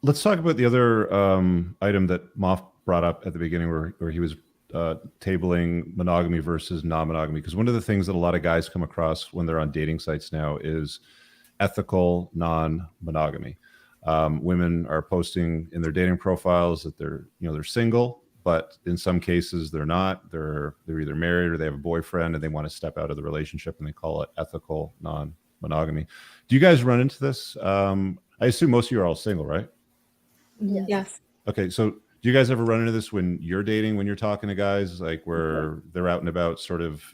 Let's talk about the other item that Moff brought up at the beginning, where he was tabling monogamy versus non-monogamy. Because one of the things that a lot of guys come across when they're on dating sites now is ethical non-monogamy. Women are posting in their dating profiles that they're single, but in some cases they're not. They're either married or they have a boyfriend and they want to step out of the relationship, and they call it ethical non-monogamy. Do you guys run into this? I assume most of you are all single, right? Yes. Okay, so do you guys ever run into this when you're dating, when you're talking to guys, like where they're out and about, sort of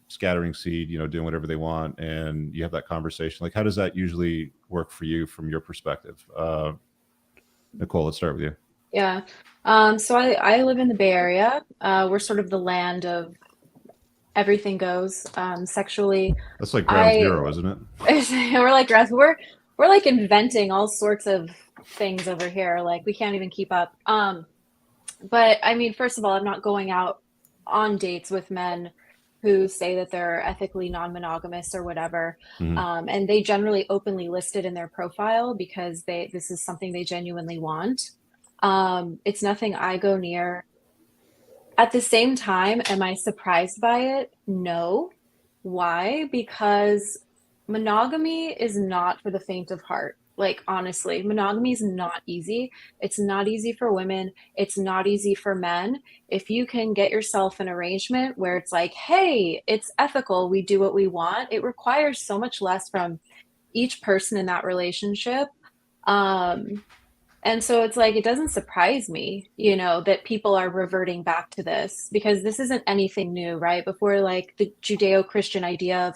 scattering seed, doing whatever they want, and you have that conversation? Like, how does that usually work for you from your perspective? Nicole, let's start with you. Yeah. So I live in the Bay Area. We're sort of the land of everything goes sexually. That's like ground I zero, isn't it? we're like dress. We're like inventing all sorts of things over here. Like we can't even keep up. But I mean, first of all, I'm not going out on dates with men who say that they're ethically non-monogamous or whatever. Mm-hmm. And they generally openly list it in their profile because this is something they genuinely want. It's nothing I go near. At the same time, am I surprised by it? No. Why? Because monogamy is not for the faint of heart. Like, honestly, monogamy is not easy. It's not easy for women. It's not easy for men. If you can get yourself an arrangement where it's like, hey, it's ethical, we do what we want, it requires so much less from each person in that relationship. Um, and so it's like, it doesn't surprise me, that people are reverting back to this because this isn't anything new, right? Before, like the Judeo-Christian idea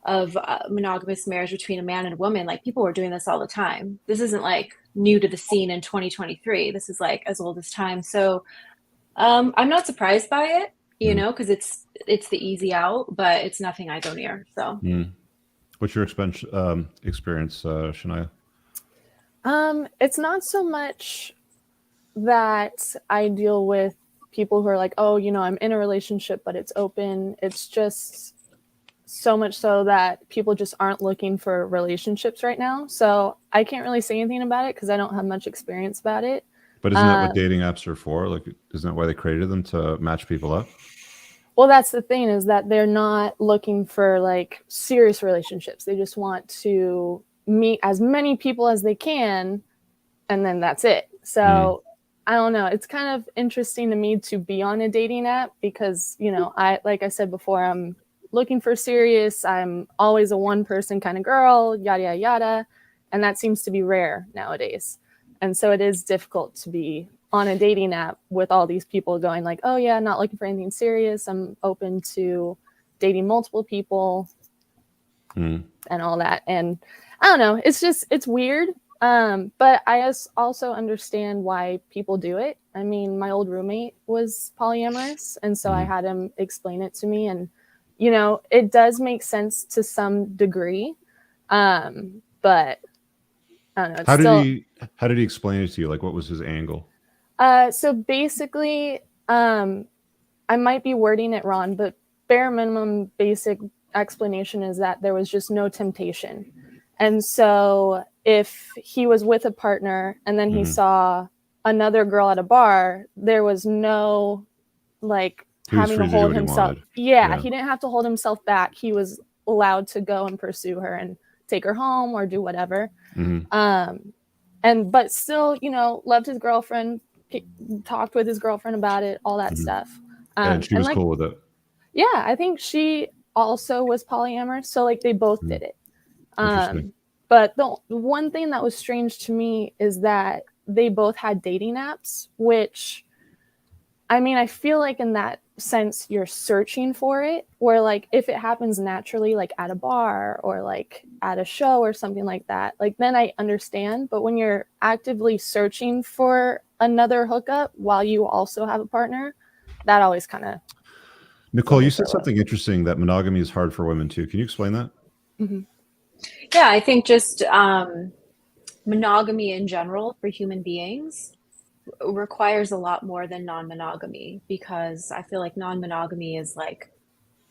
of monogamous marriage between a man and a woman, like people were doing this all the time. This isn't like new to the scene in 2023. This is like as old as time. So I'm not surprised by it, because it's the easy out, but it's nothing I go near. So Mm-hmm. What's your experience, Shania? It's not so much that I deal with people who are like, oh, I'm in a relationship, but it's open. It's just so much so that people just aren't looking for relationships right now. So I can't really say anything about it because I don't have much experience about it. But isn't that what dating apps are for? Like, isn't that why they created them, to match people up? Well, that's the thing, is that they're not looking for like serious relationships. They just want to meet as many people as they can, and then that's it. So I don't know. It's kind of interesting to me to be on a dating app because, like I said before, I'm looking for serious. I'm always a one person kind of girl, yada, yada, yada. And that seems to be rare nowadays. And so it is difficult to be on a dating app with all these people going like, oh yeah, not looking for anything serious. I'm open to dating multiple people and all that. And I don't know. It's weird. But I also understand why people do it. I mean, my old roommate was polyamorous, and so I had him explain it to me. And, it does make sense to some degree. But I don't know. How did he explain it to you? Like, what was his angle? So basically, I might be wording it wrong, but bare minimum basic explanation is that there was just no temptation. And so if he was with a partner and then he saw another girl at a bar, there was no like having to hold himself. Yeah, he didn't have to hold himself back. He was allowed to go and pursue her and take her home or do whatever. But still, loved his girlfriend, talked with his girlfriend about it, all that stuff. And she was cool with it. Yeah, I think she also was polyamorous, so like they both did it. But the one thing that was strange to me is that they both had dating apps, which, I mean, I feel like in that sense you're searching for it, where like if it happens naturally, like at a bar or like at a show or something like that, like then I understand. But when you're actively searching for another hookup while you also have a partner, that always kind of... Nicole, you said something interesting, that monogamy is hard for women too. Can you explain that? yeah, I think just monogamy in general for human beings requires a lot more than non-monogamy, because I feel like non-monogamy is like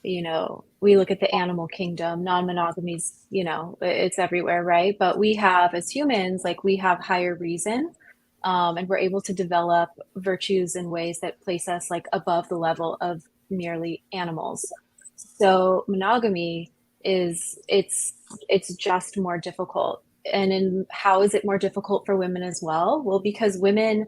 we look at the animal kingdom, non-monogamy's, it's everywhere, right? But we have, as humans, like we have higher reason, and we're able to develop virtues in ways that place us like above the level of merely animals. So monogamy it's just more difficult. And how is it more difficult for women as well? Well, because women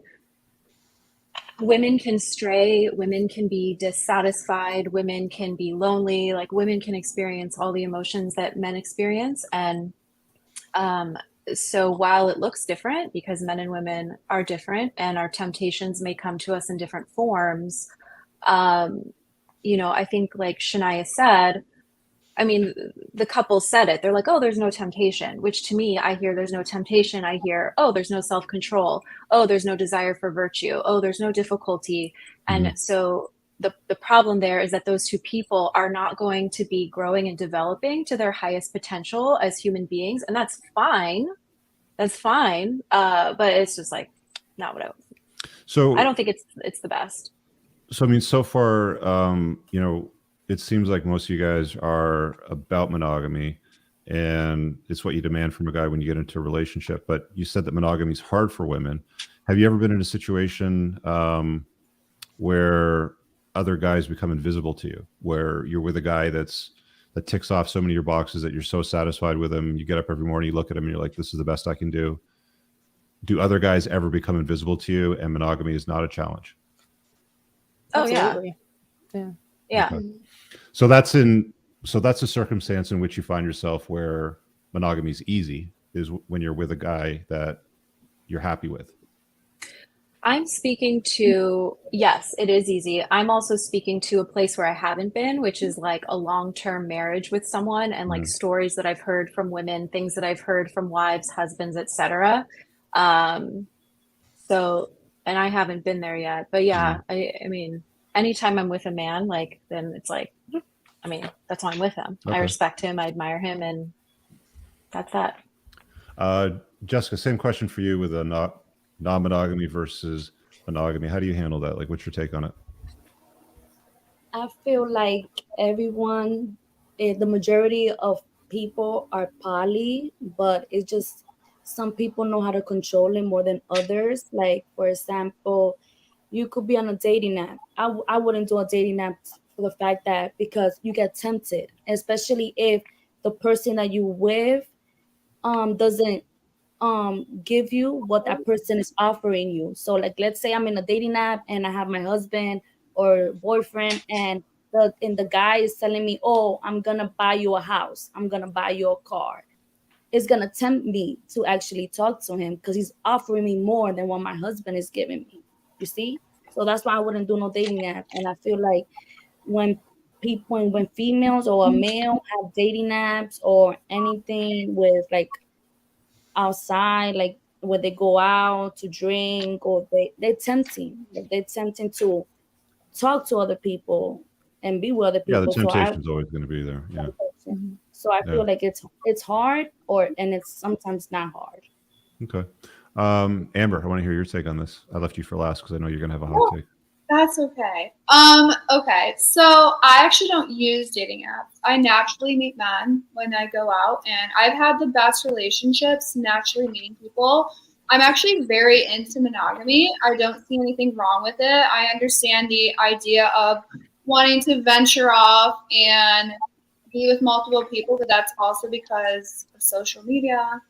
can stray, women can be dissatisfied, women can be lonely, like women can experience all the emotions that men experience. And so while it looks different because men and women are different and our temptations may come to us in different forms, I think like Shania said, I mean, the couple said it. They're like, oh, there's no temptation, which to me, I hear there's no temptation. I hear, oh, there's no self-control. Oh, there's no desire for virtue. Oh, there's no difficulty. Mm-hmm. And so the problem there is that those two people are not going to be growing and developing to their highest potential as human beings. And that's fine. That's fine. But it's just like, not what I don't think it's the best. So, I mean, so far, it seems like most of you guys are about monogamy and it's what you demand from a guy when you get into a relationship. But you said that monogamy is hard for women. Have you ever been in a situation where other guys become invisible to you, where you're with a guy that ticks off so many of your boxes that you're so satisfied with him? You get up every morning, you look at him and you're like, this is the best I can do. Do other guys ever become invisible to you and monogamy is not a challenge? Oh, Absolutely. yeah. Okay. So that's a circumstance in which you find yourself where monogamy is easy, is when you're with a guy that you're happy with. I'm speaking to, yes, it is easy. I'm also speaking to a place where I haven't been, which is like a long-term marriage with someone and like stories that I've heard from women, things that I've heard from wives, husbands, etc. And I haven't been there yet, but yeah, I mean, anytime I'm with a man, like, then it's like, I mean, that's why I'm with him. Okay. I respect him. I admire him. And that's that. Jessica, same question for you with a non-monogamy versus monogamy. How do you handle that? Like, what's your take on it? I feel like everyone, the majority of people are poly, but it's just some people know how to control it more than others. Like, for example, you could be on a dating app. I wouldn't do a dating app for the fact that because you get tempted, especially if the person that you with doesn't give you what that person is offering you. So like, let's say I'm in a dating app and I have my husband or boyfriend and the guy is telling me, oh, I'm gonna buy you a house, I'm gonna buy you a car. It's gonna tempt me to actually talk to him because he's offering me more than what my husband is giving me. You see? So that's why I wouldn't do no dating app. And I feel like when females or a male have dating apps or anything with like outside, like where they go out to drink or they're tempting. Like they're tempting to talk to other people and be with other people. Yeah, the temptation is always going to be there. Yeah. So I feel like it's hard and it's sometimes not hard. Okay. Amber, I want to hear your take on this. I left you for last because I know you're going to have a hot take. That's okay. Okay. So I actually don't use dating apps. I naturally meet men when I go out, and I've had the best relationships naturally meeting people. I'm actually very into monogamy. I don't see anything wrong with it. I understand the idea of wanting to venture off and be with multiple people, but that's also because of social media,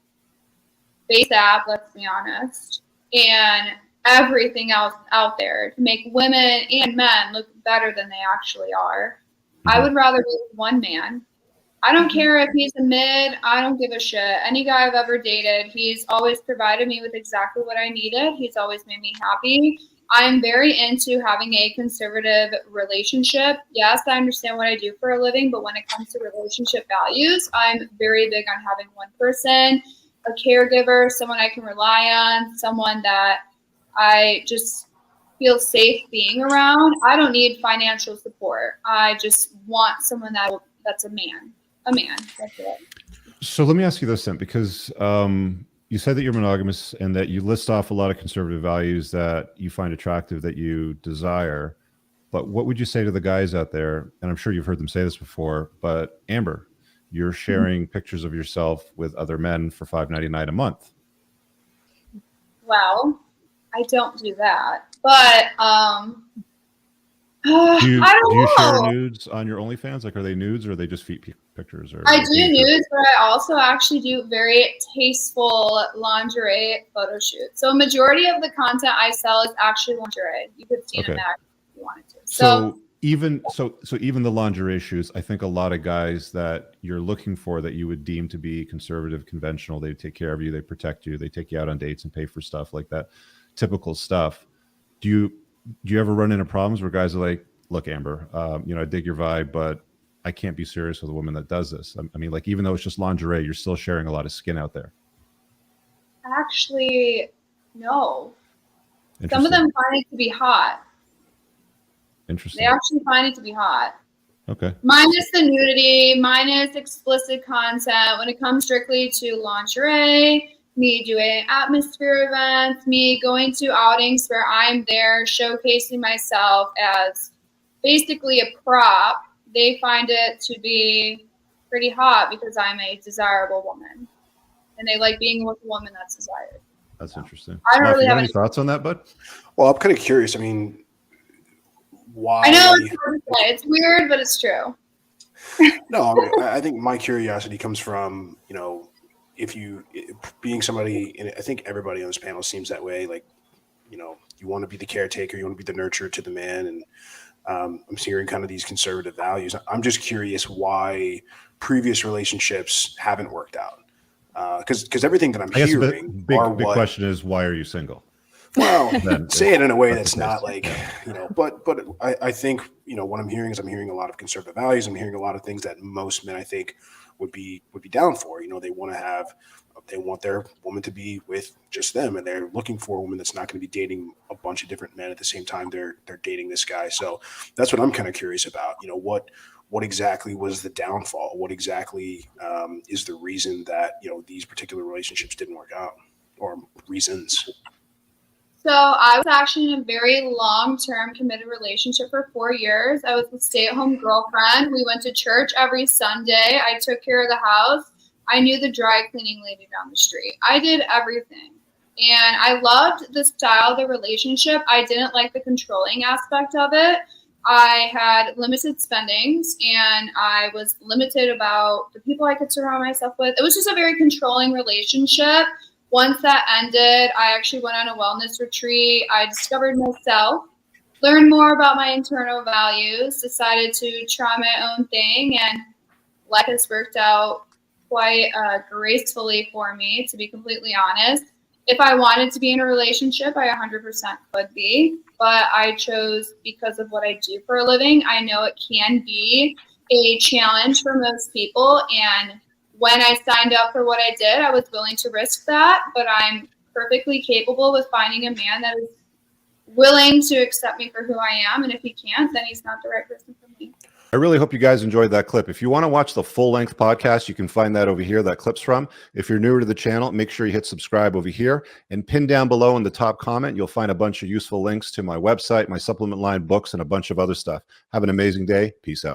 base app, let's be honest, and everything else out there to make women and men look better than they actually are. I would rather be with one man. I don't care if he's a mid. I don't give a shit. Any guy I've ever dated, he's always provided me with exactly what I needed. He's always made me happy. I'm very into having a conservative relationship. Yes, I understand what I do for a living, but when it comes to relationship values, I'm very big on having one person, a caregiver, someone I can rely on, someone that I just feel safe being around. I don't need financial support. I just want someone that's a man. That's it. So let me ask you this then, because you said that you're monogamous and that you list off a lot of conservative values that you find attractive, that you desire. But what would you say to the guys out there? And I'm sure you've heard them say this before, but Amber, you're sharing pictures of yourself with other men for $5.99 a month. Well, I don't do that, but Do you I don't know. share nudes on your OnlyFans? Like, are they nudes or are they just feet pictures? Or I do nudes, but I also actually do very tasteful lingerie photo shoots. So a majority of the content I sell is actually lingerie. You could see it in that if you wanted to. So even the lingerie shoots, I think a lot of guys that you're looking for that you would deem to be conservative, conventional, they take care of you, they protect you, they take you out on dates and pay for stuff like that, typical stuff. Do you ever run into problems where guys are like, look, Amber, I dig your vibe, but I can't be serious with a woman that does this? I mean, like, even though it's just lingerie, you're still sharing a lot of skin out there. Actually, no. Some of them find it to be hot. Interesting. They actually find it to be hot. Okay. Minus the nudity, minus explicit content. When it comes strictly to lingerie, me doing atmosphere events, me going to outings where I'm there showcasing myself as basically a prop, they find it to be pretty hot because I'm a desirable woman. And they like being with a woman that's desired. That's interesting. I don't really have any thoughts on that, bud? Well, I'm kind of curious. I mean, why? I know it's hard to say. It's weird, but it's true. No, I mean, I think my curiosity comes from, if you being somebody, and I think everybody on this panel seems that way, like, you want to be the caretaker, you want to be the nurturer to the man. And I'm hearing kind of these conservative values. I'm just curious why previous relationships haven't worked out. Because everything that I'm hearing, big question is, why are you single? Well, say it in a way that's not like, but I think, what I'm hearing is I'm hearing a lot of conservative values. I'm hearing a lot of things that most men, I think, would be down for. They want their woman to be with just them, and they're looking for a woman that's not going to be dating a bunch of different men at the same time they're dating this guy. So that's what I'm kind of curious about. What exactly was the downfall? What exactly is the reason that these particular relationships didn't work out, or reasons? So I was actually in a very long-term committed relationship for 4 years. I was a stay-at-home girlfriend. We went to church every Sunday. I took care of the house. I knew the dry cleaning lady down the street. I did everything. And I loved the style of the relationship. I didn't like the controlling aspect of it. I had limited spendings, and I was limited about the people I could surround myself with. It was just a very controlling relationship. Once that ended, I actually went on a wellness retreat. I discovered myself, learned more about my internal values, decided to try my own thing, and life has worked out quite gracefully for me, to be completely honest. If I wanted to be in a relationship, I 100% could be, but I chose because of what I do for a living. I know it can be a challenge for most people, and when I signed up for what I did, I was willing to risk that, but I'm perfectly capable with finding a man that is willing to accept me for who I am, and if he can't, then he's not the right person for me. I really hope you guys enjoyed that clip. If you want to watch the full-length podcast, you can find that over here, that clip's from. If you're newer to the channel, make sure you hit subscribe over here, and pin down below in the top comment, you'll find a bunch of useful links to my website, my supplement line, books, and a bunch of other stuff. Have an amazing day. Peace out.